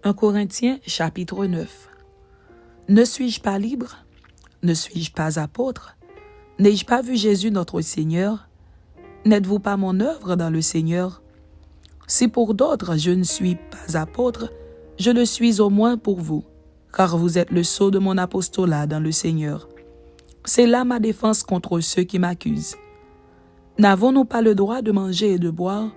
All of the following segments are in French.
1 Corinthiens chapitre 9. Ne suis-je pas libre? Ne suis-je pas apôtre? N'ai-je pas vu Jésus notre Seigneur? N'êtes-vous pas mon œuvre dans le Seigneur? Si pour d'autres je ne suis pas apôtre, je le suis au moins pour vous, car vous êtes le sceau de mon apostolat dans le Seigneur. C'est là ma défense contre ceux qui m'accusent. N'avons-nous pas le droit de manger et de boire?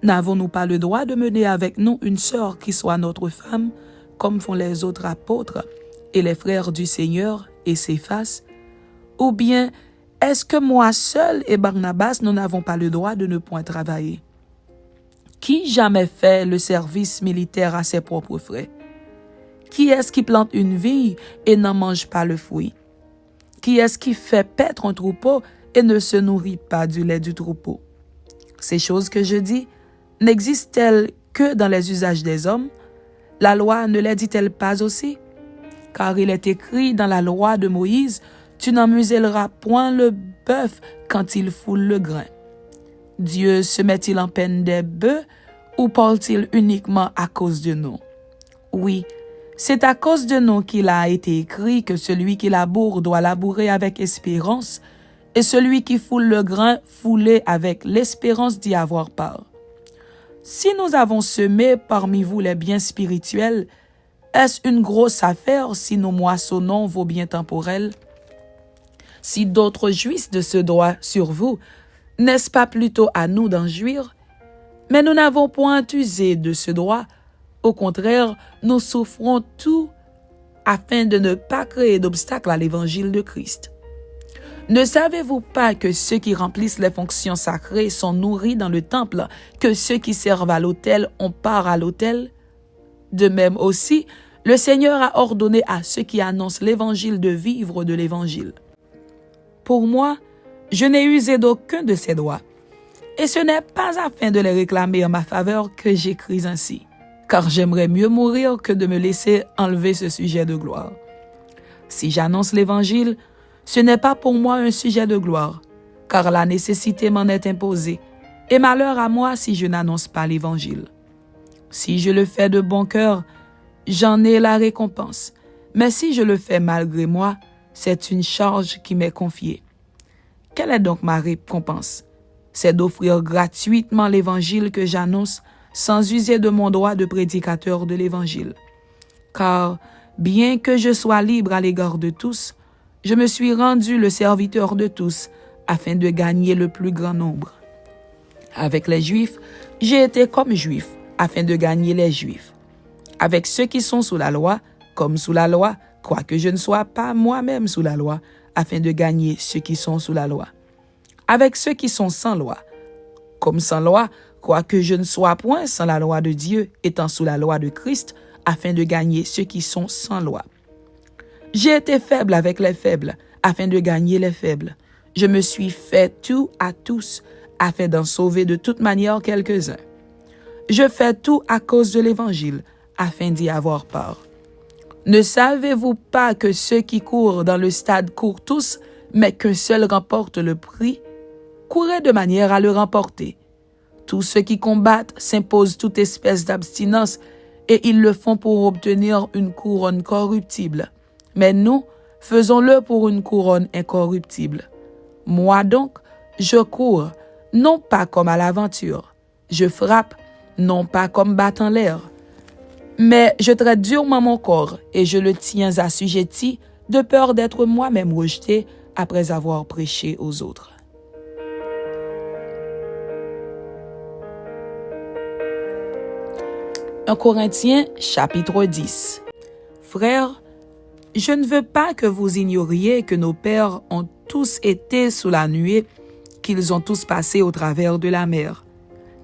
N'avons-nous pas le droit de mener avec nous une sœur qui soit notre femme, comme font les autres apôtres et les frères du Seigneur et Céphas? Ou bien, est-ce que moi seul et Barnabas, nous n'avons pas le droit de ne point travailler? Qui jamais fait le service militaire à ses propres frais? Qui est-ce qui plante une vigne et n'en mange pas le fruit? Qui est-ce qui fait paître un troupeau et ne se nourrit pas du lait du troupeau? Ces choses que je dis, n'existent-elles que dans les usages des hommes? La loi ne les dit-elle pas aussi? Car il est écrit dans la loi de Moïse, « Tu n'en muselleras point le bœuf quand il foule le grain. » Dieu se met-il en peine des bœufs ou parle-t-il uniquement à cause de nous? Oui, c'est à cause de nous qu'il a été écrit que celui qui laboure doit labourer avec espérance et celui qui foule le grain fouler avec l'espérance d'y avoir part. Si nous avons semé parmi vous les biens spirituels, est-ce une grosse affaire si nous moissonnons vos biens temporels? Si d'autres jouissent de ce droit sur vous, n'est-ce pas plutôt à nous d'en jouir? Mais nous n'avons point usé de ce droit. Au contraire, nous souffrons tout afin de ne pas créer d'obstacle à l'évangile de Christ. Ne savez-vous pas que ceux qui remplissent les fonctions sacrées sont nourris dans le temple, que ceux qui servent à l'autel ont part à l'autel? De même aussi, le Seigneur a ordonné à ceux qui annoncent l'évangile de vivre de l'évangile. Pour moi, je n'ai usé d'aucun de ces droits. Et ce n'est pas afin de les réclamer en ma faveur que j'écris ainsi, car j'aimerais mieux mourir que de me laisser enlever ce sujet de gloire. Si j'annonce l'évangile, ce n'est pas pour moi un sujet de gloire, car la nécessité m'en est imposée, et malheur à moi si je n'annonce pas l'évangile. Si je le fais de bon cœur, j'en ai la récompense, mais si je le fais malgré moi, c'est une charge qui m'est confiée. Quelle est donc ma récompense? C'est d'offrir gratuitement l'évangile que j'annonce sans user de mon droit de prédicateur de l'évangile. Car, bien que je sois libre à l'égard de tous, je me suis rendu le serviteur de tous afin de gagner le plus grand nombre. Avec les Juifs, j'ai été comme Juif afin de gagner les Juifs. Avec ceux qui sont sous la loi, comme sous la loi, quoique je ne sois pas moi-même sous la loi, afin de gagner ceux qui sont sous la loi. Avec ceux qui sont sans loi, comme sans loi, quoique je ne sois point sans la loi de Dieu, étant sous la loi de Christ, afin de gagner ceux qui sont sans loi. J'ai été faible avec les faibles, afin de gagner les faibles. Je me suis fait tout à tous, afin d'en sauver de toute manière quelques-uns. Je fais tout à cause de l'Évangile, afin d'y avoir part. Ne savez-vous pas que ceux qui courent dans le stade courent tous, mais qu'un seul remporte le prix? Courez de manière à le remporter. Tous ceux qui combattent s'imposent toute espèce d'abstinence, et ils le font pour obtenir une couronne corruptible. Mais nous, faisons-le pour une couronne incorruptible. Moi donc, je cours, non pas comme à l'aventure. Je frappe, non pas comme battant l'air. Mais je traite durement mon corps et je le tiens assujetti de peur d'être moi-même rejeté après avoir prêché aux autres. « 1 Corinthiens chapitre 10. Frères, je ne veux pas que vous ignoriez que nos pères ont tous été sous la nuée, qu'ils ont tous passé au travers de la mer,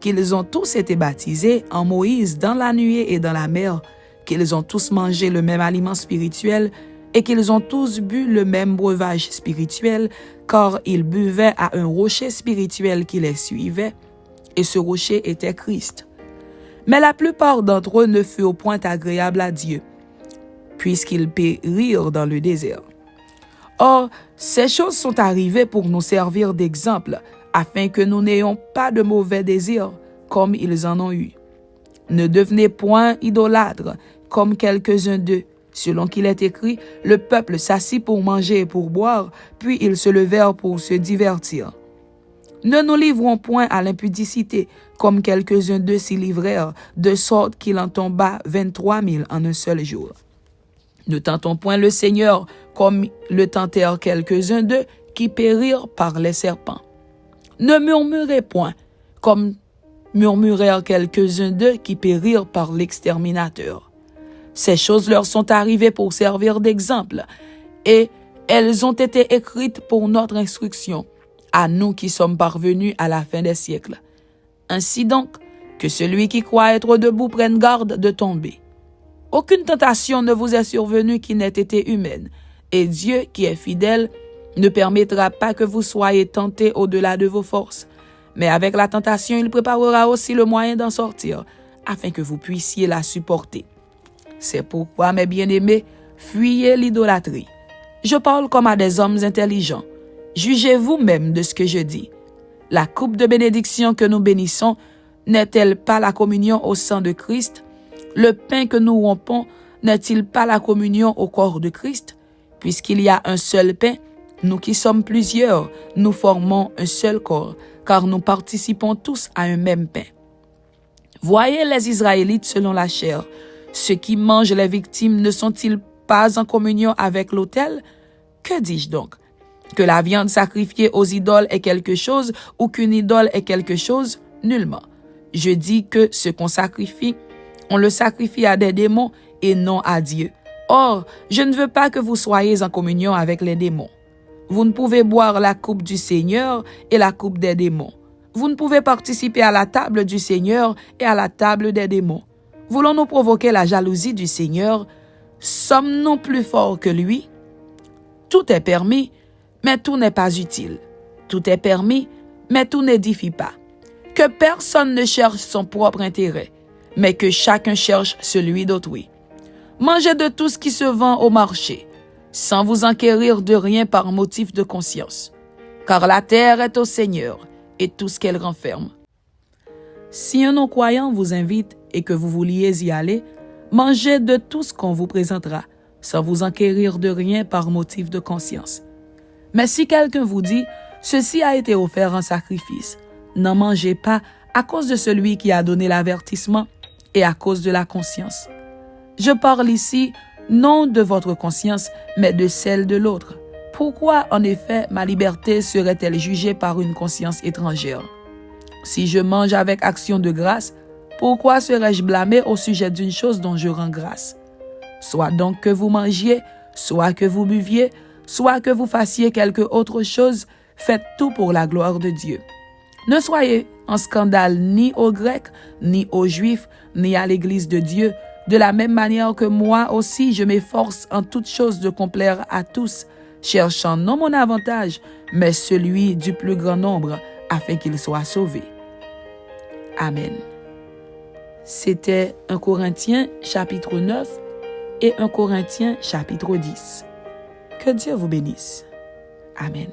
qu'ils ont tous été baptisés en Moïse dans la nuée et dans la mer, qu'ils ont tous mangé le même aliment spirituel et qu'ils ont tous bu le même breuvage spirituel, car ils buvaient à un rocher spirituel qui les suivait, et ce rocher était Christ. Mais la plupart d'entre eux ne furent point agréables à Dieu, puisqu'ils périrent dans le désert. Or, ces choses sont arrivées pour nous servir d'exemple, afin que nous n'ayons pas de mauvais désirs, comme ils en ont eu. Ne devenez point idolâtres, comme quelques-uns d'eux. Selon qu'il est écrit, le peuple s'assit pour manger et pour boire, puis ils se levèrent pour se divertir. Ne nous livrons point à l'impudicité, comme quelques-uns d'eux s'y livrèrent, de sorte qu'il en tomba 23 000 en un seul jour. Ne tentons point le Seigneur, comme le tentèrent quelques-uns d'eux qui périrent par les serpents. Ne murmurez point, comme murmurèrent quelques-uns d'eux qui périrent par l'exterminateur. Ces choses leur sont arrivées pour servir d'exemple, et elles ont été écrites pour notre instruction, à nous qui sommes parvenus à la fin des siècles. Ainsi donc, que celui qui croit être debout prenne garde de tomber. Aucune tentation ne vous est survenue qui n'ait été humaine, et Dieu, qui est fidèle, ne permettra pas que vous soyez tentés au-delà de vos forces. Mais avec la tentation, il préparera aussi le moyen d'en sortir, afin que vous puissiez la supporter. C'est pourquoi, mes bien-aimés, fuyez l'idolâtrie. Je parle comme à des hommes intelligents. Jugez vous-même de ce que je dis. La coupe de bénédiction que nous bénissons n'est-elle pas la communion au sang de Christ? Le pain que nous rompons n'est-il pas la communion au corps de Christ? Puisqu'il y a un seul pain, nous qui sommes plusieurs, nous formons un seul corps, car nous participons tous à un même pain. Voyez les Israélites selon la chair. Ceux qui mangent les victimes ne sont-ils pas en communion avec l'autel? Que dis-je donc? Que la viande sacrifiée aux idoles est quelque chose ou qu'une idole est quelque chose? Nullement. Je dis que ce qu'on sacrifie, on le sacrifie à des démons et non à Dieu. Or, je ne veux pas que vous soyez en communion avec les démons. Vous ne pouvez boire la coupe du Seigneur et la coupe des démons. Vous ne pouvez participer à la table du Seigneur et à la table des démons. Voulons-nous provoquer la jalousie du Seigneur? Sommes-nous plus forts que lui? Tout est permis, mais tout n'est pas utile. Tout est permis, mais tout n'édifie pas. Que personne ne cherche son propre intérêt, mais que chacun cherche celui d'autrui. Mangez de tout ce qui se vend au marché, sans vous enquérir de rien par motif de conscience. Car la terre est au Seigneur et tout ce qu'elle renferme. Si un non-croyant vous invite et que vous vouliez y aller, mangez de tout ce qu'on vous présentera, sans vous enquérir de rien par motif de conscience. Mais si quelqu'un vous dit « Ceci a été offert en sacrifice », n'en mangez pas à cause de celui qui a donné l'avertissement et à cause de la conscience. Je parle ici non de votre conscience, mais de celle de l'autre. Pourquoi, en effet, ma liberté serait-elle jugée par une conscience étrangère? Si je mange avec action de grâce, pourquoi serais-je blâmé au sujet d'une chose dont je rends grâce? Soit donc que vous mangiez, soit que vous buviez, soit que vous fassiez quelque autre chose, faites tout pour la gloire de Dieu. Ne soyez en scandale ni aux Grecs, ni aux Juifs, ni à l'Église de Dieu, de la même manière que moi aussi je m'efforce en toutes choses de complaire à tous, cherchant non mon avantage, mais celui du plus grand nombre, afin qu'ils soient sauvés. Amen. C'était 1 Corinthiens chapitre 9 et 1 Corinthiens chapitre 10. Que Dieu vous bénisse. Amen.